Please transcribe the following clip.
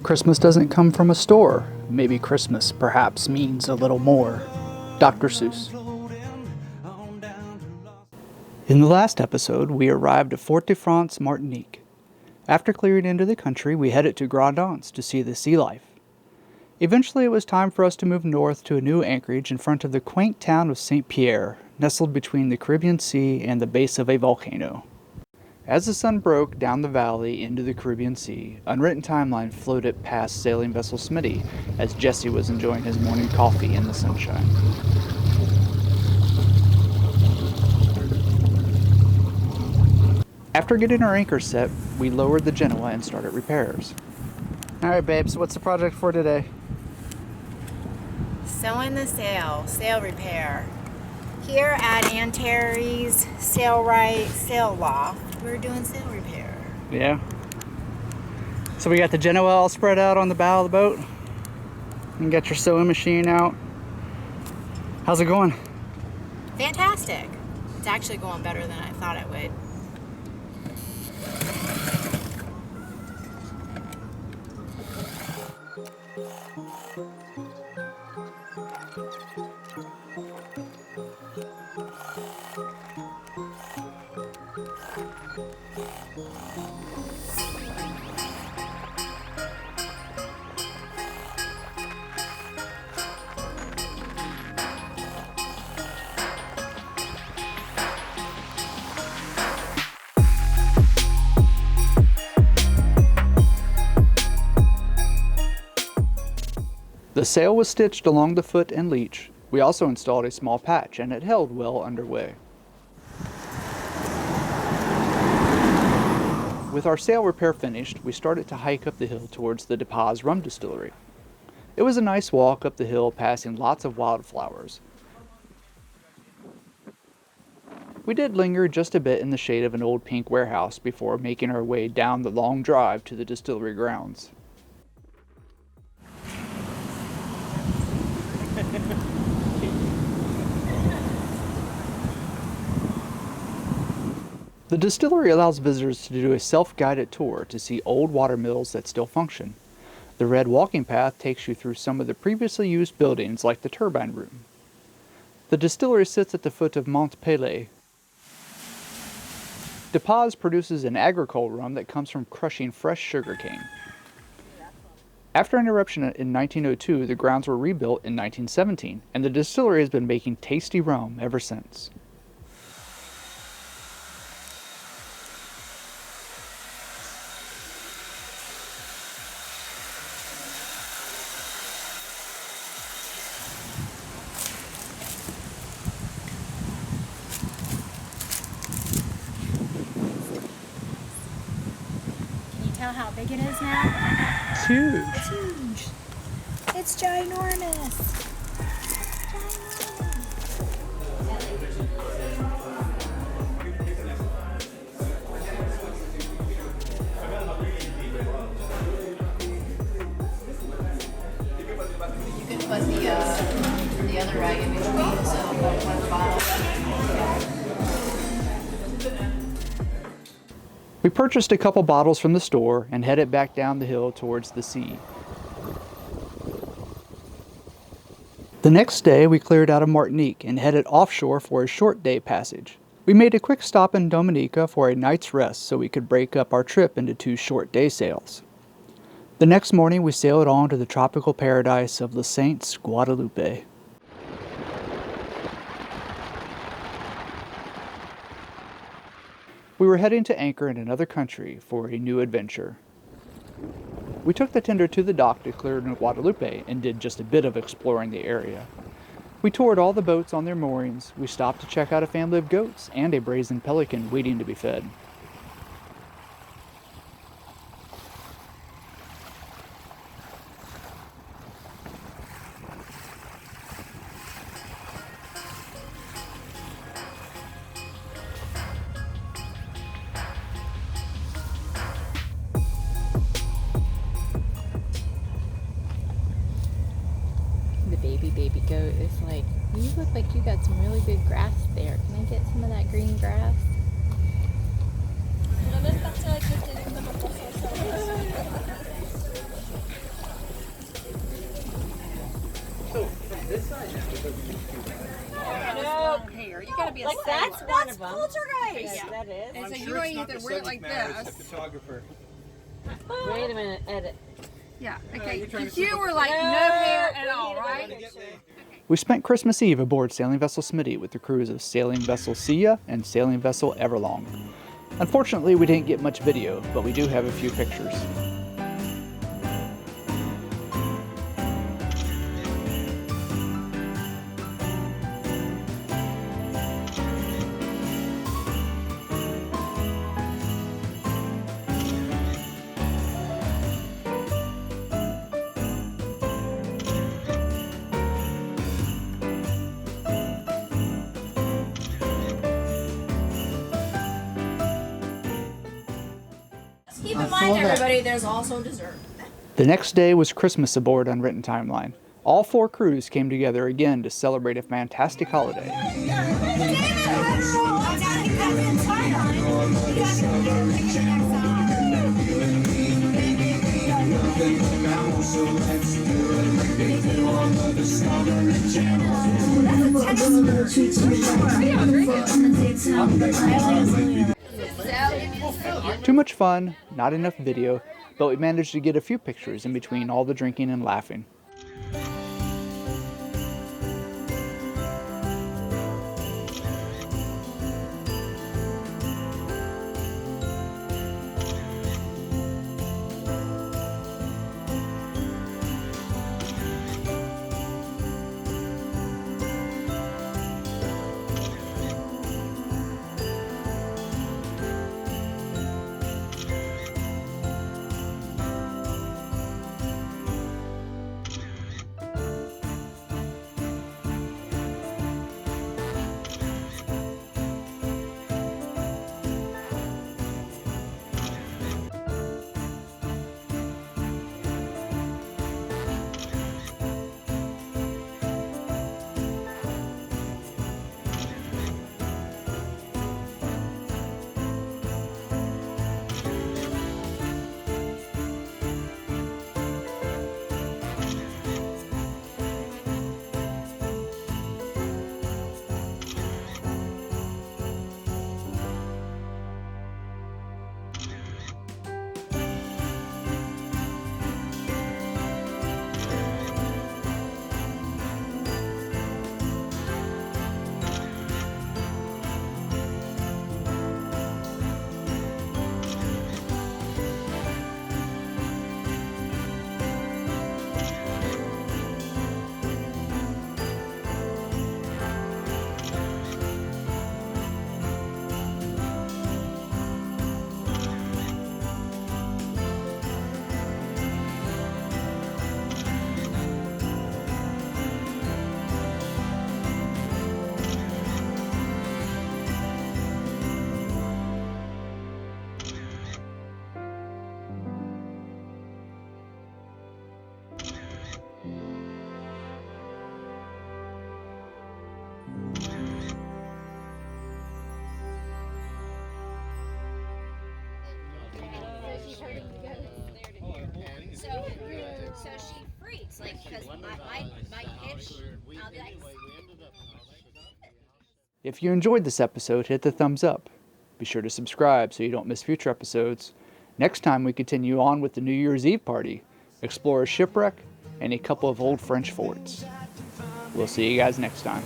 Christmas doesn't come from a store. Maybe Christmas perhaps means a little more. Dr. Seuss. In the last episode, we arrived at Fort de France, Martinique. After clearing into the country, we headed to Grande Anse to see the sea life. Eventually, it was time for us to move north to a new anchorage in front of the quaint town of St. Pierre, nestled between the Caribbean Sea and the base of a volcano. As the sun broke down the valley into the Caribbean Sea, Unwritten Timeline floated past sailing vessel Smitty as Jesse was enjoying his morning coffee in the sunshine. After getting our anchor set, we lowered the Genoa and started repairs. Alright babes, what's the project for today? Sewing the sail repair. Here at Antares, Sailrite, Sail Loft, we're doing sail repair. Yeah. So we got the Genoa all spread out on the bow of the boat. And got your sewing machine out. How's it going? Fantastic. It's actually going better than I thought it would. The sail was stitched along the foot and leech. We also installed a small patch and it held well underway. With our sail repair finished, we started to hike up the hill towards the De Paz rum distillery. It was a nice walk up the hill passing lots of wildflowers. We did linger just a bit in the shade of an old pink warehouse before making our way down the long drive to the distillery grounds. The distillery allows visitors to do a self-guided tour to see old water mills that still function. The red walking path takes you through some of the previously used buildings like the turbine room. The distillery sits at the foot of Mont Pelé. De Paz produces an agricole rum that comes from crushing fresh sugarcane. After an eruption in 1902, the grounds were rebuilt in 1917, and the distillery has been making tasty rum ever since. How big it is now? It's huge. It's huge. It's ginormous. You can put the other rag in between, so one of the bottles. We purchased a couple bottles from the store and headed back down the hill towards the sea. The next day, we cleared out of Martinique and headed offshore for a short day passage. We made a quick stop in Dominica for a night's rest so we could break up our trip into 2 short day sails. The next morning, we sailed on to the tropical paradise of the Saints, Guadaloupe. We were heading to anchor in another country for a new adventure. We took the tender to the dock declared in Guadaloupe and did just a bit of exploring the area. We toured all the boats on their moorings, we stopped to check out a family of goats and a brazen pelican waiting to be fed. Baby goat is like, you look like you got some really good grass there. Can I get some of that green grass? gotta be a Like sailor. that's one of them. Poltergeist. Yeah, that is. And so you don't either wear it like this. Photographer. Wait a minute, edit. Yeah, okay. Because you were like no hair at all, right? We spent Christmas Eve aboard sailing vessel Smitty with the crews of sailing vessel Sia and sailing vessel Everlong. Unfortunately, we didn't get much video, but we do have a few pictures. Keep in mind, everybody, there's also dessert. The next day was Christmas aboard Unwritten Timeline. All 4 crews came together again to celebrate a fantastic holiday. Too much fun, not enough video, but we managed to get a few pictures in between all the drinking and laughing. So she freaks, like, because my hitch, I'll be like, If you enjoyed this episode, hit the thumbs up. Be sure to subscribe so you don't miss future episodes. Next time we continue on with the New Year's Eve party, explore a shipwreck, and a couple of old French forts. We'll see you guys next time.